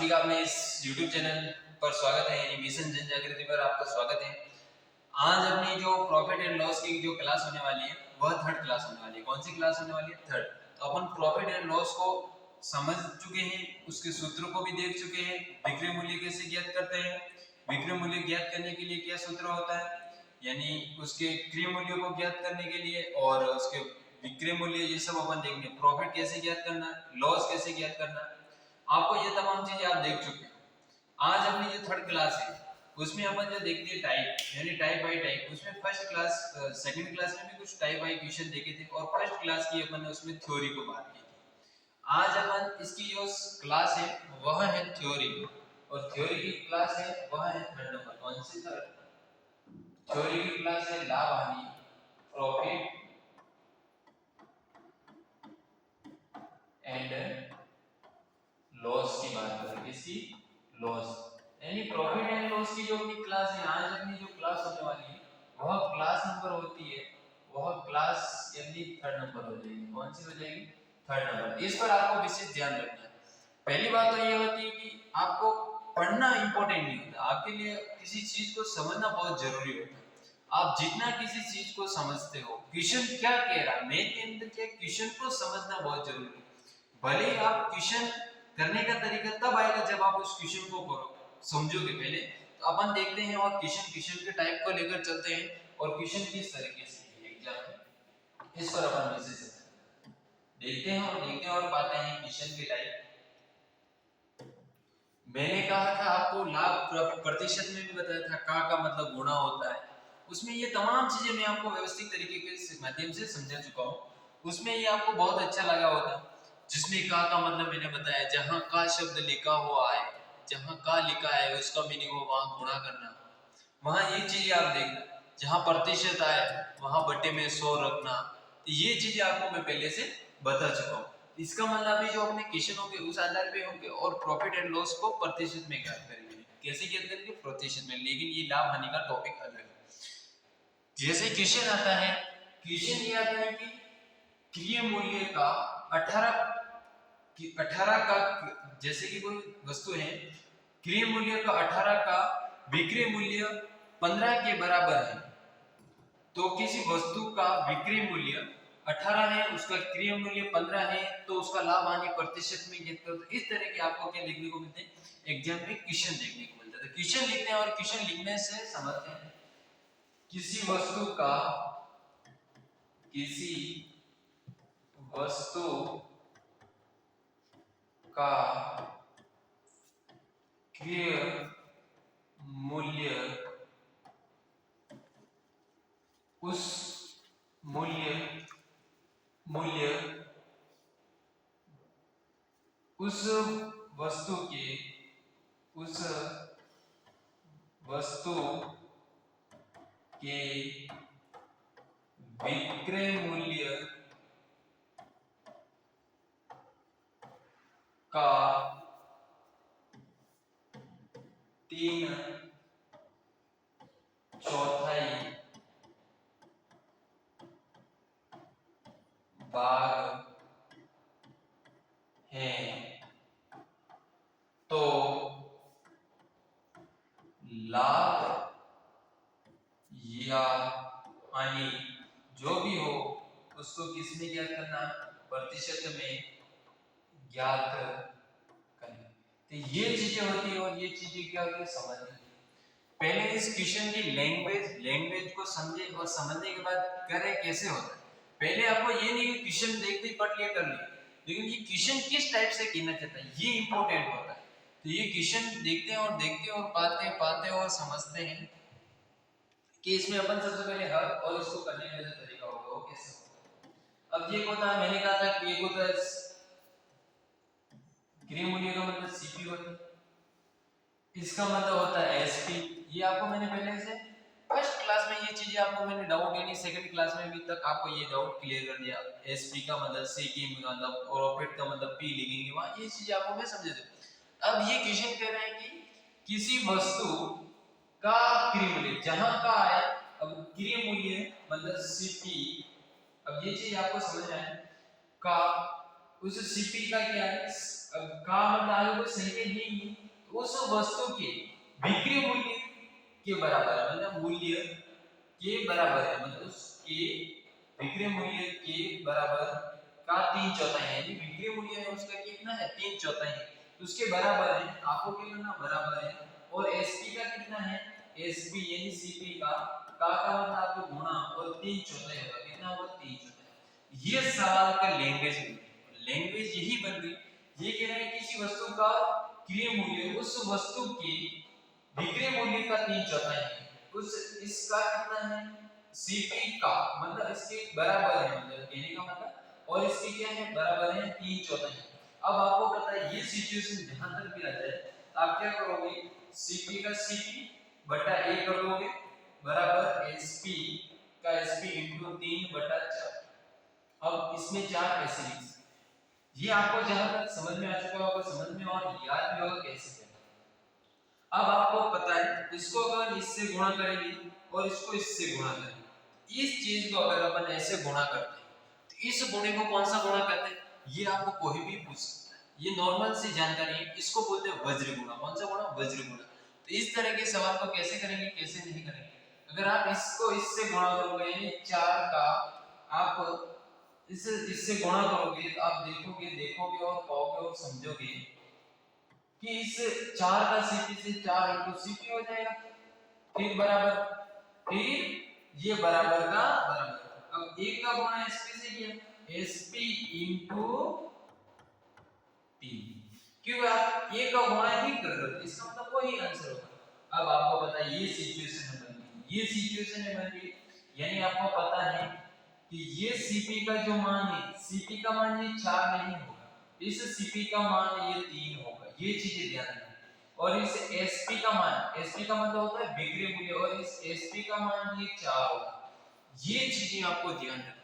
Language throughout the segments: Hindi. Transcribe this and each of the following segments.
सभी का अपने इस YouTube चैनल पर स्वागत है, यानी मिशन जन जागृति पर आपका स्वागत है। आज अपनी जो प्रॉफिट एंड लॉस की जो क्लास होने वाली है वह थर्ड क्लास होने वाली है। कौन सी क्लास होने वाली है? थर्ड। तो अपन प्रॉफिट एंड लॉस को समझ चुके हैं, उसके सूत्रों को भी देख चुके हैं। विक्रय मूल्य कैसे ज्ञात करते हैं, विक्रय मूल्य ज्ञात करने के लिए क्या सूत्र होता है, यानी उसके क्रय मूल्य को ज्ञात करने के लिए और उसके विक्रय मूल्य, ये सब अपन देखेंगे। प्रॉफिट कैसे ज्ञात करना, लॉस कैसे ज्ञात करना, आपको ये तमाम चीजें आप देख चुके हैं। आज अपनी जो थर्ड क्लास है उसमें अपन जो देखते हैं टाइप, यानी टाइप बाय टाइप। उसमें फर्स्ट क्लास सेकंड क्लास में भी कुछ टाइप बाय क्वेश्चन देखे थे और फर्स्ट क्लास की अपन ने उसमें थ्योरी को बात की थी। आज अपन इसकी जो क्लास है वह है थ्योरी, और थ्योरी की क्लास है वह है थर्ड नंबर। कौन सी? थर्ड। थ्योरी की क्लास है लाभ हानि, प्रॉफिट एंड लॉस की बात करें। किसी लॉस, यानी प्रॉफिट एंड लॉस की जो अपनी क्लास है, आज अपनी जो क्लास होने वाली है वह क्लास नंबर होती है, वह क्लास यानी थर्ड नंबर हो जाएगी। कौन सी हो जाएगी? Third number. इस पर आपको विशेष ध्यान रखना है। पहली बात तो ये होती है कि आपको पढ़ना इंपॉर्टेंट नहीं होता, आपके लिए किसी चीज को समझना बहुत जरूरी होता है। आप जितना किसी चीज को समझते हो, क्वेश्चन क्या कह रहा है, मेन के अंदर क्या, क्वेश्चन को समझना बहुत जरूरी है। भले ही आप क्वेश्चन करने का तरीका तब आएगा जब आप उस क्वेश्चन को करो, समझोगे पहले। तो अपन देखते हैं और क्वेश्चन के टाइप को लेकर चलते हैं और क्वेश्चन किस तरीके से एग्जाम में, इस पर अपन विशेष देखते हैं और पाते हैं क्वेश्चन के टाइप। मैंने कहा था आपको लाभ प्रतिशत में भी बताया था, का मतलब गुणा होता है। उसमें ये तमाम चीजें मैं आपको व्यवस्थित तरीके के माध्यम से समझा चुका हूँ। उसमें ये आपको बहुत अच्छा लगा होता, जिसमें का मतलब मैंने बताया, जहां का शब्द लिखा हुआ है, जहां का लिखा है उसका मीनिंग हो वहां गुणा करना, वहां ये चीज आप देखना। जहां प्रतिशत आए वहां बटे में 100 रखना। तो ये चीजें आपको मैं पहले से बता चुका हूँ। इसका मतलब अभी जो अपने क्वेश्चन होंगे उस आधार पे होंगे, और प्रॉफिट एंड लॉस को प्रतिशत में ज्ञात करेंगे। कैसे ज्ञात करेंगे? प्रतिशत में। लेकिन ये लाभ हानि का टॉपिक अलग है। जैसे क्वेश्चन आता है, क्वेश्चन ये आता है कि क्रय मूल्य का 18 का, जैसे कि कोई वस्तु है, क्रय मूल्य का 18 का विक्रय मूल्य 15 के बराबर है। तो किसी वस्तु का विक्रय मूल्य 18 है, उसका क्रय मूल्य 15 है, तो उसका लाभ हानि प्रतिशत में ज्ञात करो। तो इस तरह के आपको क्या देखने को मिलते हैं, एग्जाम में क्वेश्चन देखने को मिलता है। तो क्वेश्चन लिखते हैं और क्वेश्चन लिखने से समझते हैं किसी वस्तु का क्रय मूल्य उस वस्तु के विक्रय मूल्य का 3/4 भाग है, तो लाभ या हानि जो भी हो उसको किसमें ज्ञात करना? प्रतिशत में ज्ञात करें। तो ये चीजें होती है, और ये चीजें क्या होती है, समझनी। पहले इस क्वेश्चन की लैंग्वेज को समझे, और समझने के बाद करें कैसे होता है। पहले आपको ये नहीं कि क्वेश्चन देखते ही पढ़ लिया कर लिया, लेकिन ये क्वेश्चन किस टाइप से कहना चाहता है ये इंपॉर्टेंट होता है। तो ये क्वेश्चन देखते हैं और पाते और समझते हैं कि इसमें अपन सबसे पहले हर और इसको करने का जो तरीका होगा वो कैसे होगा। अब ये होता है, मैंने कहा था कि एक होता है क्रय मूल्य का मतलब सीपी होता है, इसका मतलब होता है एसपी। ये आपको मैंने पहले से फर्स्ट क्लास में ये चीजें आपको मैंने डाउट, यानी सेकंड क्लास में भी तक आपको ये डाउट क्लियर कर दिया। एसपी का मतलब सीपी मतलब, प्रॉफिट का मतलब पी लिखेंगे वहां, ये चीजें आपको मैं समझा दूं। अब ये क्वेश्चन कह रहे हैं कि किसी वस्तु का क्रय मूल्य, जहां का है, अब क्रय मूल्य मतलब सीपी, अब ये चीज आपको समझ आए, का उस सीपी का क्या है, का मतलब आगे कोई संख्या ही नहीं, उस वस्तु के बिक्री मूल्य के बराबर है, मतलब मूल्य के बराबर है, मतलब उसके बिक्री मूल्य के बराबर का 3/4 है, यानी बिक्री मूल्य है उसका कितना है 3/4 है, तो उसके बराबर है, आपको क्या करना बराबर है, और एसपी का कितना है, एसपी यानी सीपी का मतलब आपको गुणा और 3/4 होगा, कितना होगा 3/4। ये सवाल का लैंग्वेज यही बन गई, ये कह रहे हैं किसी वस्तु का क्रय मूल्य उस वस्तु के बिक्री मूल्य का 3/4 है, उस इसका कितना है सीपी का मतलब इसके बराबर है, मतलब कहने का मतलब, और इसके क्या है बराबर है 3/4 है। अब आपको पता है ये सिचुएशन ध्यान तक भी आ जाए, तो आप क्या करोगे, सीपी का सीपी बटा ए कर दोगे बराबर एसपी का एसपी इंटू 3/4। अब इसमें 4 कैसे लिख सकते, ये आपको जहां तक समझ में आ चुका होगा, समझ में और याद भी होगा कैसे करना। अब आपको पता है इसको अगर इससे गुणा करेंगे और इसको इससे गुणा करेंगे, इस चीज को अगर अपन ऐसे गुणा करते हैं तो इस गुणे को कौन सा गुणा कहते हैं, ये आपको कोई भी पूछ सकता है, ये नॉर्मल सी जानकारी है, इसको बोलते हैं वज्र गुणा। कौन सा गुणा, वज्र गुणा। तो इस तरह के सवाल को कैसे करेंगे कैसे नहीं करेंगे, अगर आप इसको इससे गुणा करोगे यानी 4 का आप इससे गुणा करोगे तो आप देखोगे और पाओगे और समझोगे कि इस 4 का सीपी से 4 इंटू सीपी हो जाएगा, फिर बराबर, फिर ये बराबर का बराबर, अब एक का गुणा एसपी से किया एसपी इंटू टी, क्योंकि आप एक का गुणा ही कर रहे हो इसका मतलब वही आंसर होगा। अब आपको पता है ये सिचुएशन बन गई, ये सिचुएशन बन गई, यानी आपको पता है कि ये सीपी का जो मान है, सीपी का मान ये 4 नहीं होगा, इस सीपी का मान ये 3 होगा, ये चीजें ध्यान रखना। और इस एसपी का मान, एसपी का मतलब होता है बिक्री मूल्य, और इस एसपी का मान ये 4 होगा, ये चीजें आपको ध्यान रखनी।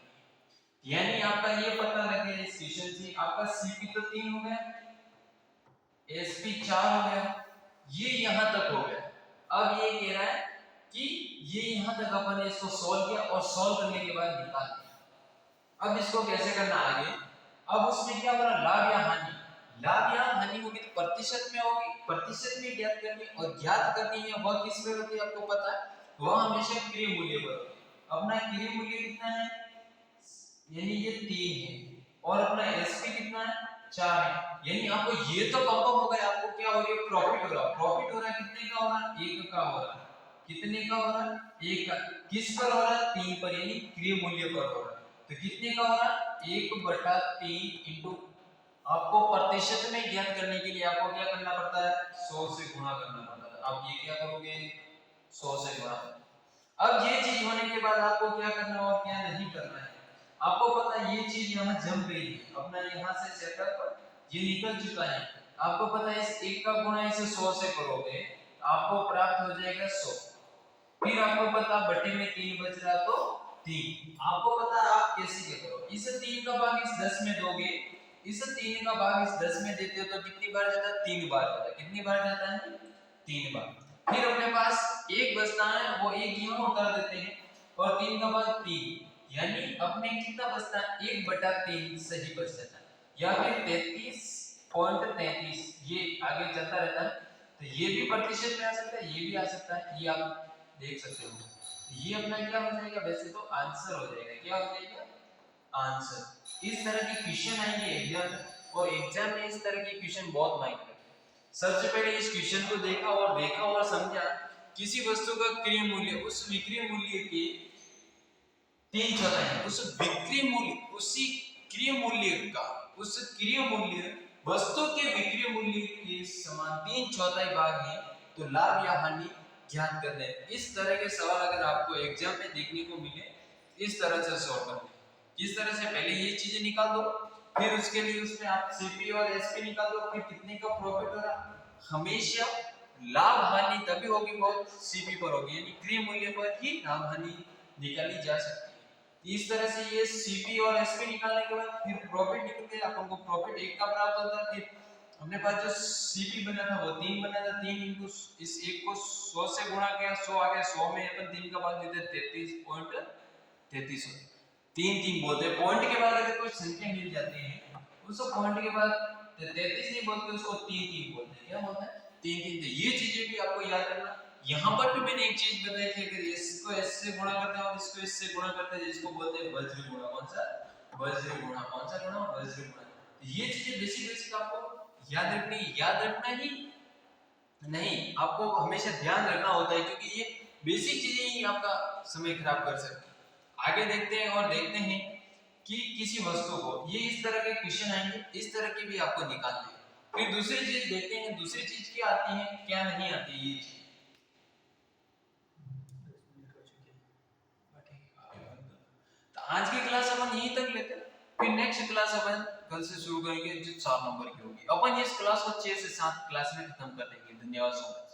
यानी आपका ये पता लग गया इस क्वेश्चन से, आपका सीपी तो 3 हो गया, एसपी 4 हो गया, ये यहां तक हो गया। अब ये कह रहा है कि ये यहां तक अपन ने इसको सॉल्व किया और सॉल्व करने के बाद निकाल दिया। अब इसको कैसे करना आगे, अब उसमें क्या होगा लाभ या हानि, लाभ या हानि होगी तो प्रतिशत में होगी, प्रतिशत में ज्ञात करनी, और ज्ञात करनी है वह किस पे होती है आपको पता है, वह हमेशा क्रय मूल्य पर होती है। अपना क्रय मूल्य कितना है, यानी ये 3 है, और अपना एसपी कितना है 4 है, यानी आपको ये तो कंफर्म हो गया आपको क्या हो रही है प्रॉफिट हो रहा है, प्रॉफिट हो रहा है कितने का हो रहा है 1 का हो रहा है, कितने का हो रहा है 1 का, किस पर हो रहा है 3 पर, यानी क्रय मूल्य पर हो रहा है, तो कितने का हो रहा है 1/3 इंटू, आपको प्रतिशत में ज्ञात करने के लिए आपको क्या करना पड़ता है 100 से गुणा करना पड़ता है। आप ये क्या करोगे 100 से गुणा। अब ये चीज होने के बाद आपको क्या करना और क्या नहीं करना है, आपको पता है ये चीज यहाँ जम गई है, अपना यहाँ से सेटअप ये निकल चुका है, आपको पता है इस 1 का गुणा इसे 100 से करोगे आपको प्राप्त हो जाएगा 100, फिर आपको पता बटे में 3 बच रहा तो 3, आपको पता आप कैसे क्या करो, इस 3 का भाग इस 10 में दोगे, इस 3 का भाग इस 10 में देते हो तो कितनी बार जाता है 3 बार जाता है, कितनी बार जाता है 3 बार, फिर अपने पास 1 बचता है वो 1 यहाँ उतार देते हैं और 3 का भाग 3, यानी अपने कितना बचता है 1/3 सही बच जाता है, या फिर 33.33 ये आगे चलता रहता है, तो ये भी प्रतिशत में आ सकता है ये भी आ सकता है, ये आप देख सकते हो, ये अपना क्या हो जाएगा वैसे तो आंसर हो जाएगा, क्या हो जाएगा आंसर। इस तरह के क्वेश्चन आएंगे एग्जाम में, और एग्जाम में इस तरह के क्वेश्चन बहुत मायने रखते हैं। सबसे पहले इस क्वेश्चन को देखा और समझा, किसी वस्तु का क्रय मूल्य उस विक्रय मूल्य के 3/4 है, उस बिक्री मूल्य उसी क्रय मूल्य का उस क्रय मूल्य वस्तु के विक्रय मूल्य के समान 3/4 भाग है, तो लाभ या हानि ज्ञात कर दें। इस तरह के सवाल अगर आपको एग्जाम में देखने को मिले इस तरह से सॉल्व करना है, जिस तरह से पहले ये चीजें निकाल दो, फिर उसके लिए उसमें आप सीपी और एसपी निकाल दो, फिर कितने का प्रॉफिट हो रहा, हमेशा लाभ हानि तभी होगी बहुत सीपी पर होगी, यानी क्रय मूल्य पर ही लाभ हानि निकाली जा सकती है। इस तरह से ये सीपी और एसपी निकालने के बाद फिर प्रॉफिट निकलते हैं, अपन को प्रॉफिट 1 का प्राप्त होता है, फिर हमने पास जो सीपी बना था वो 3 बना था, 3 इनटू इस 1 को 100 से गुणा किया 100 आ गया, 100 में अपन 3 का भाग देते 33.33 3 3 बोलते हैं, पॉइंट के बाद अगर कोई संख्या मिल जाती है उसको पॉइंट के बाद 33 नहीं बोलते, उसको 3 3 बोलते हैं। क्या बोलते हैं? 3 3। ये चीजें भी आपको याद रखना। यहाँ पर भी मैंने एक चीज बताई थी, अगर इसको इससे गुणा करते हैं और इसको इससे गुणा करते हैं, जिसको बोलते हैं वज्र गुणा। कौन सा? वज्र गुणा। कौन सा गुणा? वज्र गुणा। ये चीजें बेसिक बेसिक आपको याद रखनी। याद रखना ही नहीं, आपको हमेशा ध्यान रखना होता है, क्योंकि ये बेसिक चीजें ही आपका समय खराब कर सकती है। आगे देखते हैं और देखते हैं कि किसी वस्तु को ये इस तरह के क्वेश्चन आएंगे, इस तरह के भी आपको निकालने हैं। फिर दूसरी चीज देखते हैं, दूसरी चीज क्या आती है क्या नहीं आती ये चीज। तो आज की क्लास अपन यहीं तक लेते हैं, फिर नेक्स्ट क्लास अपन कल से शुरू करेंगे जो 4 नंबर की होगी। अपन इस क्लास को 6 से 7 क्लास में खत्म कर देंगे। धन्यवाद सो मच।